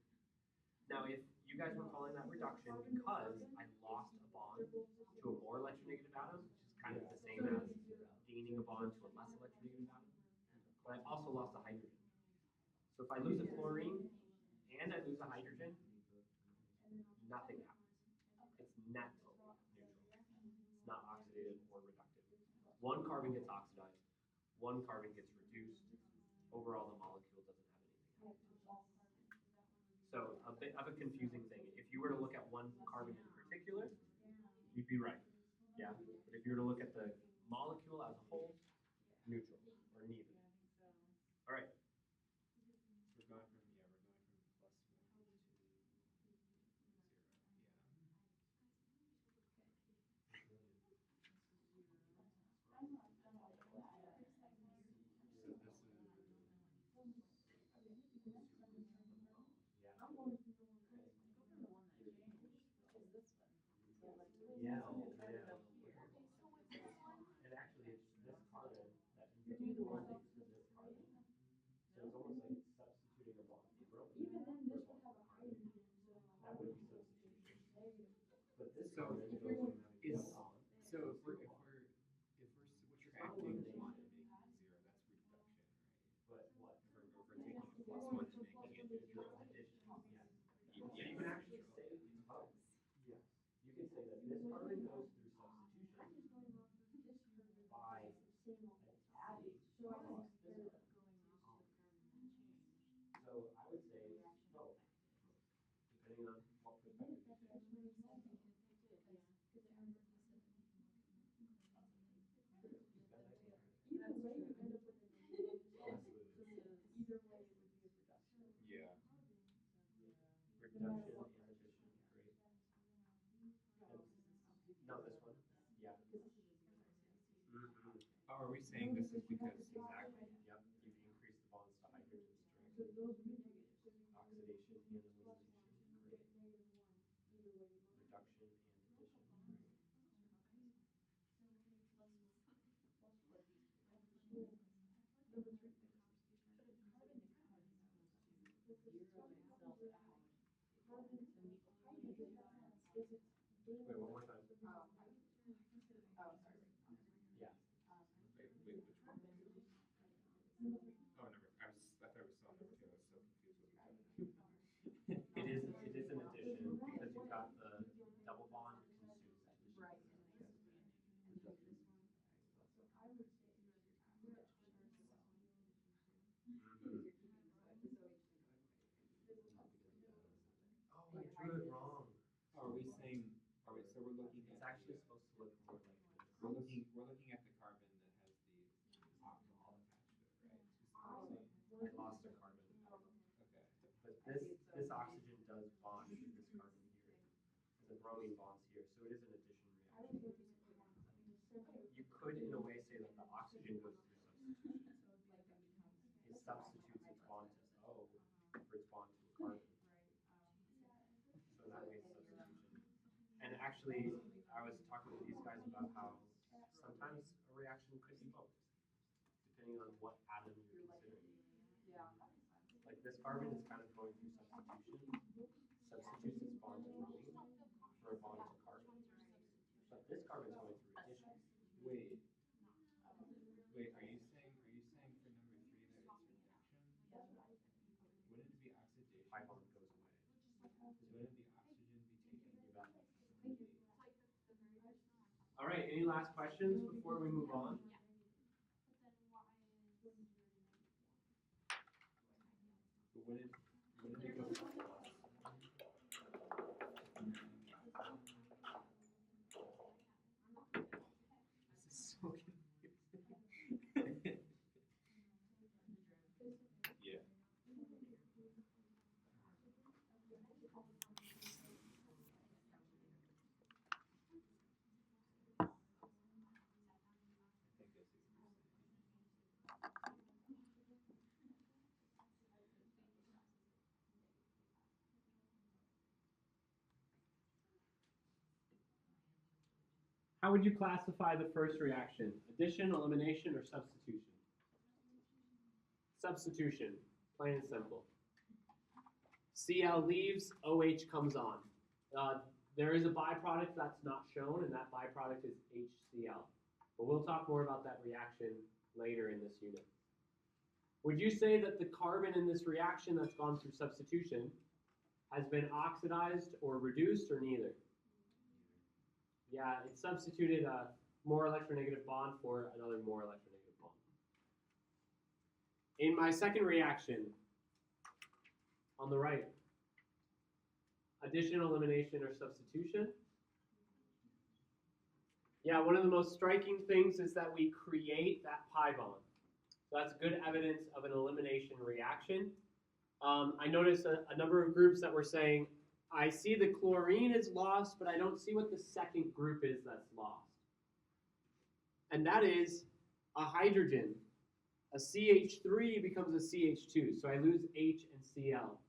Now, if you guys were calling that reduction because I lost a bond to a more electronegative atom, which is kind of the same as gaining a bond to a less electronegative atom, but I also lost a hydrogen. So if I lose a chlorine and I lose a hydrogen, nothing happens. It's net neutral. It's not oxidative or reductive. 1 carbon gets oxidized, 1 carbon gets reduced. Overall, the molecule doesn't have anything. So a bit of a confusing thing. If you were to look at 1 carbon in particular, you'd be right. Yeah. But if you were to look at the molecule as a whole, neutral or neither. All right. We're going from +1 to 0. So this is. Yeah. And actually, it's this carbon that individualizes to this carbon. So it's almost like substituting a bond for bromine for a bond for carbon. That would be substitution. But this So carbon goes from having is one bond. so if we're subtracting 1 to make 0, that's reduction, right? But what? If we're taking a +1 to making it neutral. Addition. Yes. Yeah, So you can actually say both. Yes. You can say that this carbon goes through substitution by adding plus this carbon. So I would say both, depending on what perspective you take. Yeah. Reduction and addition, great. And, no, this one, yeah. Oh, are we saying this is because Exactly, yep, you've increased the bonds to hydrogens directly. Oxidation and elimination, great. Reduction and addition, great. Wait, one more time. Yeah. wait, which one? Oh, I thought we saw number 2. I was so confused what we were talking about. It is an addition because you've got the double bond consumed. Oh, I drew it wrong. Are we saying? So we're looking It's at. actually supposed to look more like this. We're looking at the carbon that has the alcohol attached to it, right? I lost a carbon. Okay. But this oxygen does bond with this carbon here. The bromine bonds here, so it is an addition reaction. You could, in a way, say that the oxygen goes through substitution. It substitutes its bond to O for its bond to a carbon. So that way it's substitution. And actually, I was talking to these guys about how sometimes a reaction could be both, depending on what atom you're considering. Like this carbon is kind of going through substitution, substitutes its bond to bromine for a bond to carbon. But this carbon is going through addition. Wait, are you saying for number 3 that it's reduction? Wouldn't it be oxidation? Pi bond goes away. Wouldn't the oxygen be taken? You bet. All right, any last questions before we move on? But wouldn't it go plus? This is so confusing. Yeah. I think I see what you're saying. How would you classify the first reaction? Addition, elimination, or substitution? Substitution, plain and simple. Cl leaves, OH comes on. There is a byproduct that's not shown, and that byproduct is HCl. But we'll talk more about that reaction later in this unit. Would you say that the carbon in this reaction that's gone through substitution has been oxidized or reduced, or neither? Yeah, it substituted a more electronegative bond for another more electronegative bond. In my second reaction, on the right, addition, elimination, or substitution? Yeah, one of the most striking things is that we create that pi bond. So that's good evidence of an elimination reaction. I noticed a number of groups that were saying, I see the chlorine is lost, but I don't see what the second group is that's lost. And that is a hydrogen. A CH3 becomes a CH2, so I lose H and Cl.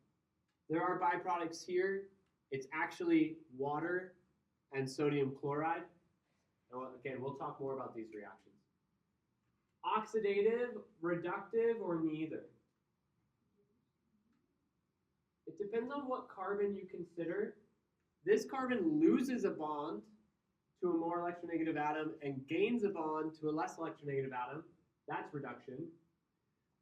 There are byproducts here. It's actually water and sodium chloride. Now, again, we'll talk more about these reactions. Oxidative, reductive, or neither? It depends on what carbon you consider. This carbon loses a bond to a more electronegative atom and gains a bond to a less electronegative atom. That's reduction.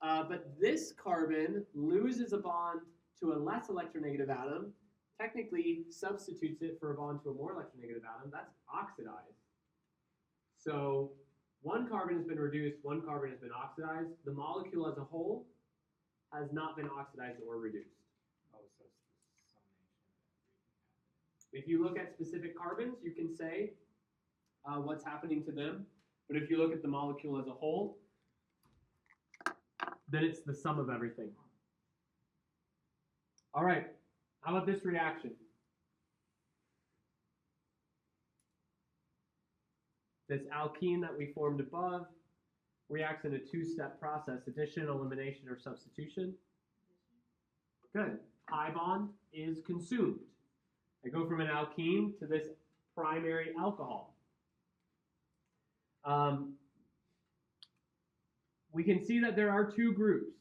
But this carbon loses a bond to a less electronegative atom, technically substitutes it for a bond to a more electronegative atom. That's oxidized. So one carbon has been reduced, one carbon has been oxidized. The molecule as a whole has not been oxidized or reduced. Oh, so it's the summation. If you look at specific carbons, you can say what's happening to them. But if you look at the molecule as a whole, then it's the sum of everything. All right, how about this reaction? This alkene that we formed above reacts in a two-step process: addition, elimination, or substitution. Good. Pi bond is consumed. I go from an alkene to this primary alcohol. We can see that there are two groups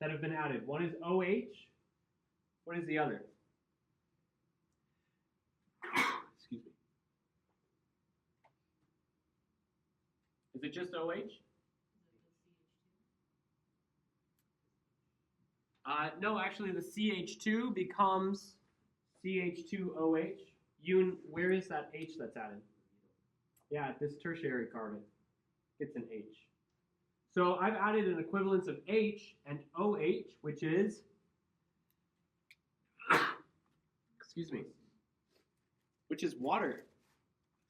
that have been added. One is OH. What is the other? Excuse me. Is it just OH? No, actually the CH2 becomes CH2OH. Yoon, where is that H that's added? Yeah, this tertiary carbon gets an H. So I've added an equivalence of H and OH, which is, excuse me, which is water.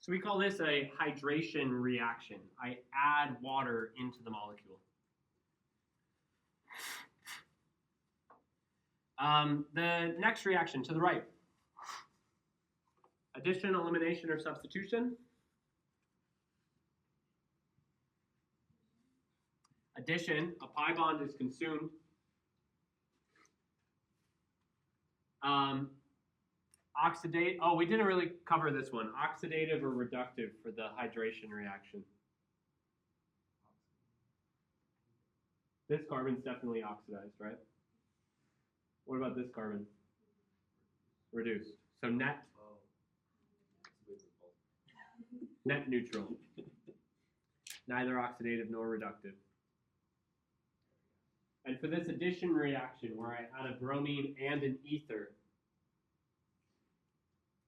So we call this a hydration reaction. I add water into the molecule. The next reaction to the right. Addition, elimination, or substitution? Addition, a pi bond is consumed. Oxidate, oh, we didn't really cover this one. Oxidative or reductive for the hydration reaction? This carbon's definitely oxidized, right? What about this carbon? Reduced. So net neutral. Neither oxidative nor reductive. And for this addition reaction, where I add a bromine and an ether,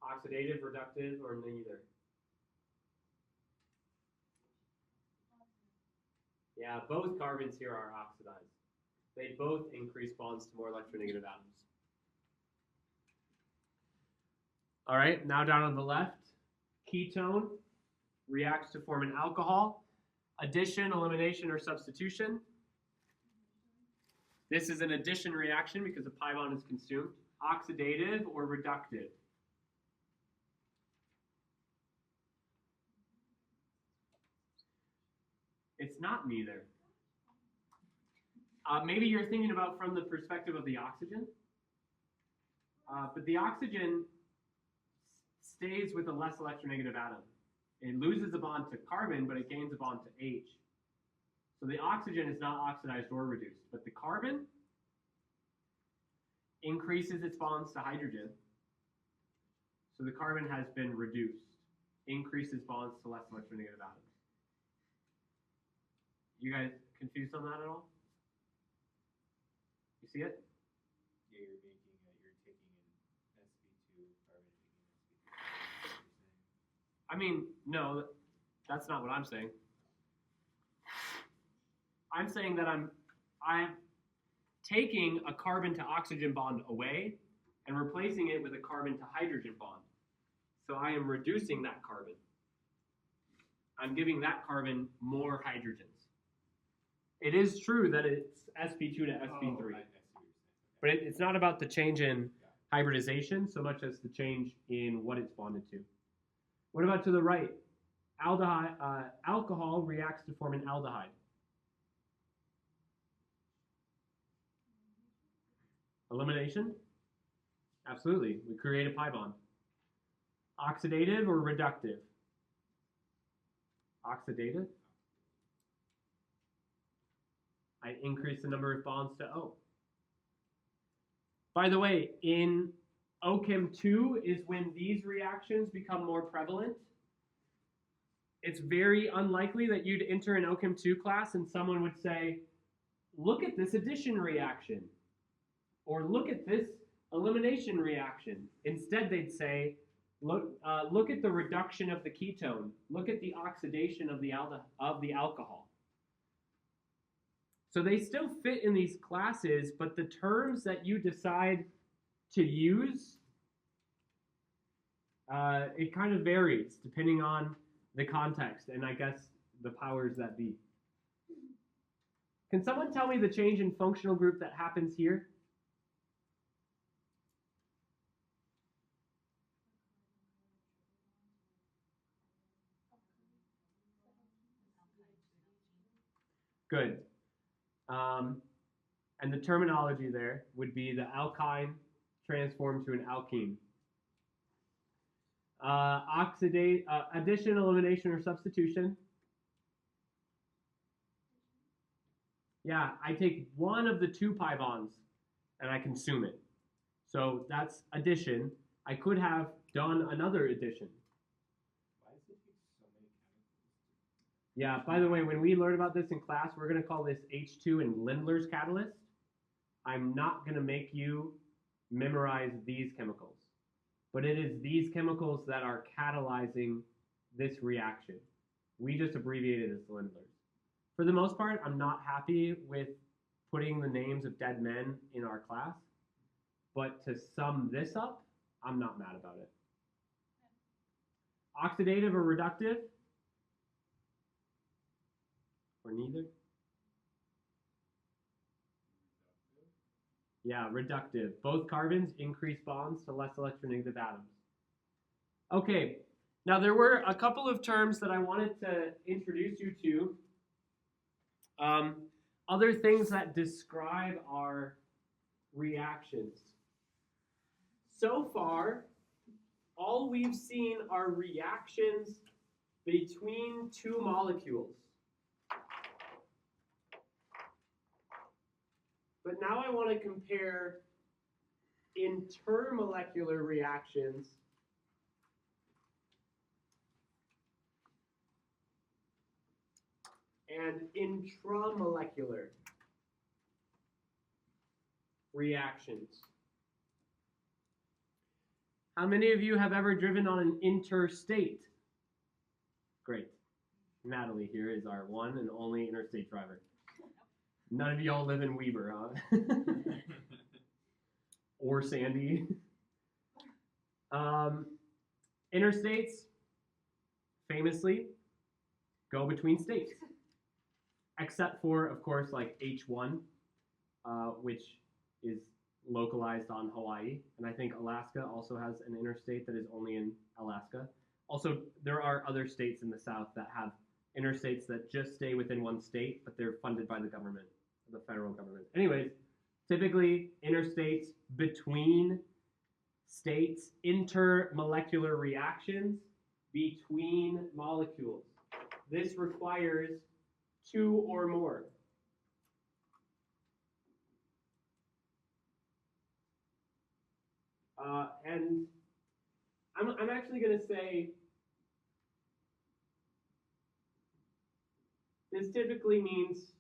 oxidative, reductive, or neither? Yeah, both carbons here are oxidized. They both increase bonds to more electronegative atoms. All right, now down on the left, ketone reacts to form an alcohol. Addition, elimination, or substitution? This is an addition reaction because the pi bond is consumed. Oxidative or reductive? It's not neither. Maybe you're thinking about from the perspective of the oxygen. But the oxygen stays with a less electronegative atom. It loses a bond to carbon, but it gains a bond to H. So the oxygen is not oxidized or reduced, but the carbon increases its bonds to hydrogen. So the carbon has been reduced, increases bonds to less electronegative atoms. You guys confused on that at all? You see it? Yeah, you're taking in sp2 carbon and making sp3. I mean, no, that's not what I'm saying. I'm saying that I'm taking a carbon to oxygen bond away and replacing it with a carbon to hydrogen bond. So I am reducing that carbon. I'm giving that carbon more hydrogens. It is true that it's sp2 to sp3, Oh, I see what you're saying. but it's not about the change in hybridization so much as the change in what it's bonded to. What about to the right? Alcohol reacts to form an aldehyde. Elimination? Absolutely. We create a pi bond. Oxidative or reductive? Oxidative. I increase the number of bonds to O. By the way, in OChem 2 is when these reactions become more prevalent. It's very unlikely that you'd enter an OChem 2 class and someone would say, look at this addition reaction, or look at this elimination reaction. Instead, they'd say, look at the reduction of the ketone. Look at the oxidation of the alcohol. So they still fit in these classes, but the terms that you decide to use, it kind of varies depending on the context and I guess the powers that be. Can someone tell me the change in functional group that happens here? Good. And the terminology there would be the alkyne transformed to an alkene. Addition, elimination, or substitution. Yeah, I take one of the two pi bonds and I consume it. So that's addition. I could have done another addition. Why does it take so many chemicals? Yeah, by the way, when we learn about this in class, we're going to call this H2 and Lindlar's catalyst. I'm not going to make you memorize these chemicals, but it is these chemicals that are catalyzing this reaction. We just abbreviate it as Lindlar's. For the most part, I'm not happy with putting the names of dead men in our class, but to sum this up, I'm not mad about it. Oxidative or reductive? Or neither? Yeah, reductive. Both carbons increase bonds to less electronegative atoms. Okay, now there were a couple of terms that I wanted to introduce you to. Other things that describe our reactions. So far, all we've seen are reactions between two molecules. But now I want to compare intermolecular reactions and intramolecular reactions. How many of you have ever driven on an interstate? Great. Natalie here is our one and only interstate driver. None of y'all live in Weber, huh? Or Sandy. Interstates, famously, go between states. Except for, of course, like H1, which is localized on Hawaii. And I think Alaska also has an interstate that is only in Alaska. Also, there are other states in the South that have interstates that just stay within one state, but they're funded by the government, the federal government. Anyways, typically interstates between states, intermolecular reactions between molecules. This requires two or more. And I'm actually going to say this typically means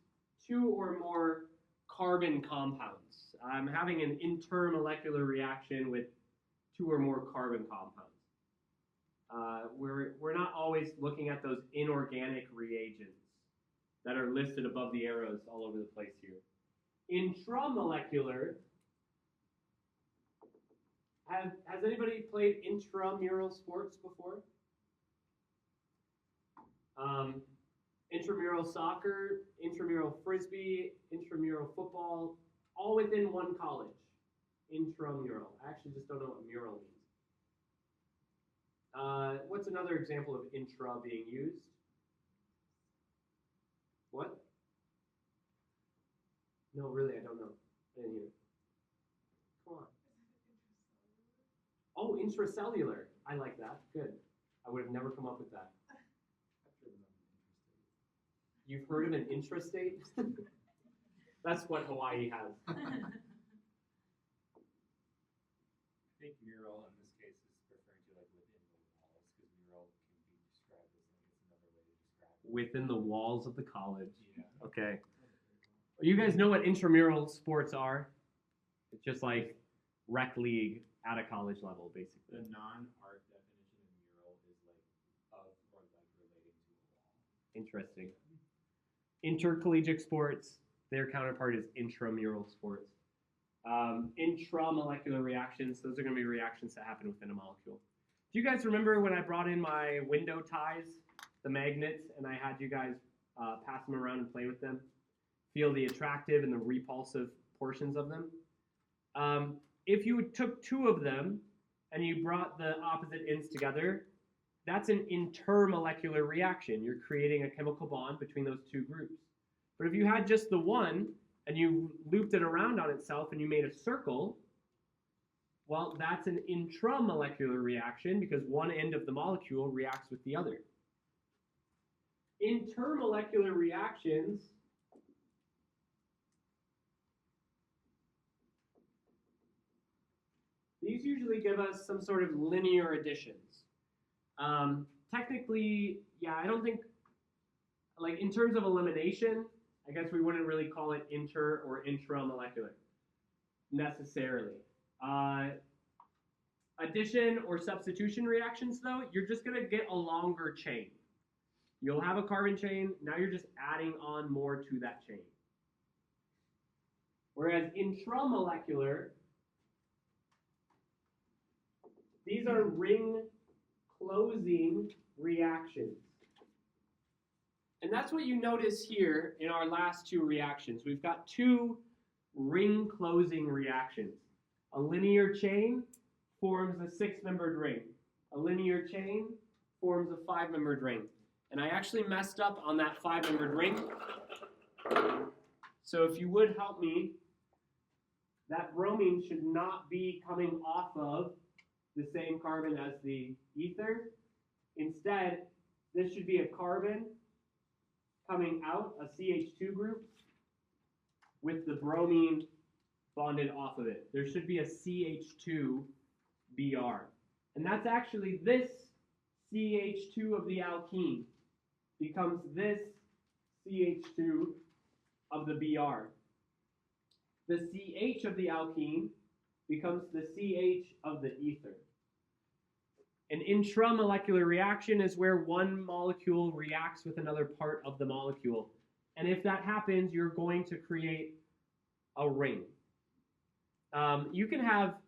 two or more carbon compounds. I'm having an intermolecular reaction with two or more carbon compounds. We're not always looking at those inorganic reagents that are listed above the arrows all over the place here. Intramolecular. Has anybody played intramural sports before? Intramural soccer, intramural frisbee, intramural football, all within one college. Intramural. I actually just don't know what mural means. What's another example of intra being used? What? No, really, I don't know. I didn't hear it. Come on. Oh, intracellular. I like that. Good. I would have never come up with that. You've heard of an intrastate? That's what Hawaii has. I think mural in this case is referring to like within the walls, because mural can be described as like it's another way to describe it. Within the walls of the college. Yeah. Okay. You guys know what intramural sports are? It's just like rec league at a college level, basically. The non-art definition of mural is like of or like relating to a wall. Interesting. Intercollegiate sports, their counterpart is intramural sports. Intramolecular reactions, those are going to be reactions that happen within a molecule. Do you guys remember when I brought in my window ties, the magnets, and I had you guys pass them around and play with them? Feel the attractive and the repulsive portions of them? If you took two of them and you brought the opposite ends together, that's an intermolecular reaction. You're creating a chemical bond between those two groups. But if you had just the one and you looped it around on itself and you made a circle, well, that's an intramolecular reaction because one end of the molecule reacts with the other. Intermolecular reactions these usually give us some sort of linear additions. Technically, yeah, I don't think, like in terms of elimination, I guess we wouldn't really call it inter or intramolecular necessarily. Addition or substitution reactions though, you're just gonna get a longer chain. You'll have a carbon chain, now you're just adding on more to that chain. Whereas intramolecular, these are ring closing reactions. And that's what you notice here in our last two reactions. We've got two ring closing reactions. A linear chain forms a 6-membered ring. A linear chain forms a 5-membered ring. And I actually messed up on that 5-membered ring. So if you would help me, that bromine should not be coming off of the same carbon as the ether. Instead, this should be a carbon coming out, a CH2 group, with the bromine bonded off of it. There should be a CH2Br. And that's actually this CH2 of the alkene becomes this CH2 of the Br. The CH of the alkene becomes the CH of the ether. An intramolecular reaction is where one molecule reacts with another part of the molecule. And if that happens, you're going to create a ring. You can have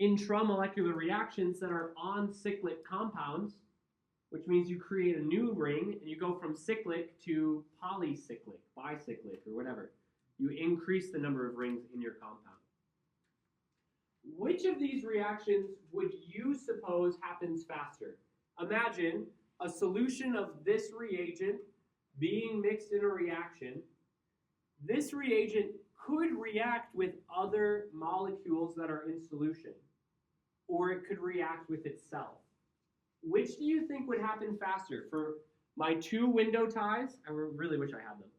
intramolecular reactions that are on cyclic compounds, which means you create a new ring and you go from cyclic to polycyclic, bicyclic, or whatever. You increase the number of rings in your compound. Which of these reactions would you suppose happens faster? Imagine a solution of this reagent being mixed in a reaction. This reagent could react with other molecules that are in solution. or it could react with itself. Which do you think would happen faster? For my two window ties, I really wish I had them.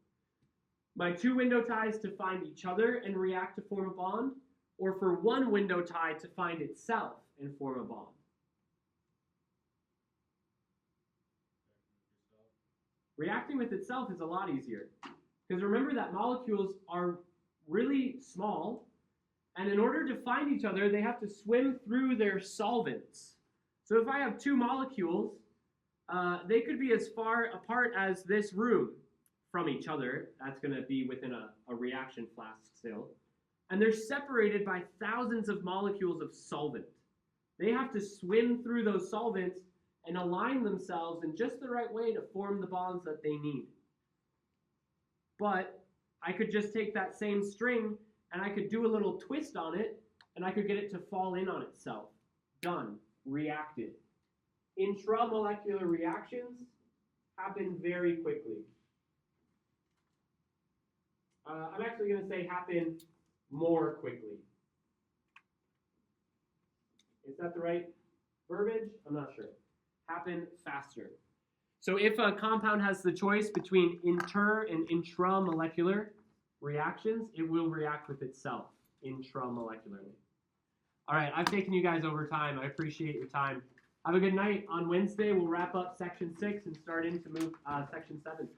My two window ties to find each other and react to form a bond, or for one window tie to find itself and form a bond? Reacting with itself is a lot easier. Because remember that molecules are really small, and in order to find each other, they have to swim through their solvents. So if I have two molecules, they could be as far apart as this room from each other. That's going to be within a reaction flask still. And they're separated by thousands of molecules of solvent. They have to swim through those solvents and align themselves in just the right way to form the bonds that they need. But I could just take that same string and I could do a little twist on it and I could get it to fall in on itself. Done. Reacted. Intramolecular reactions happen very quickly. I'm actually going to say happen more quickly. Is that the right verbiage? I'm not sure. Happen faster. So if a compound has the choice between inter and intramolecular reactions, it will react with itself intramolecularly. All right, I've taken you guys over time. I appreciate your time. Have a good night. On Wednesday, we'll wrap up section 6 and start into section 7.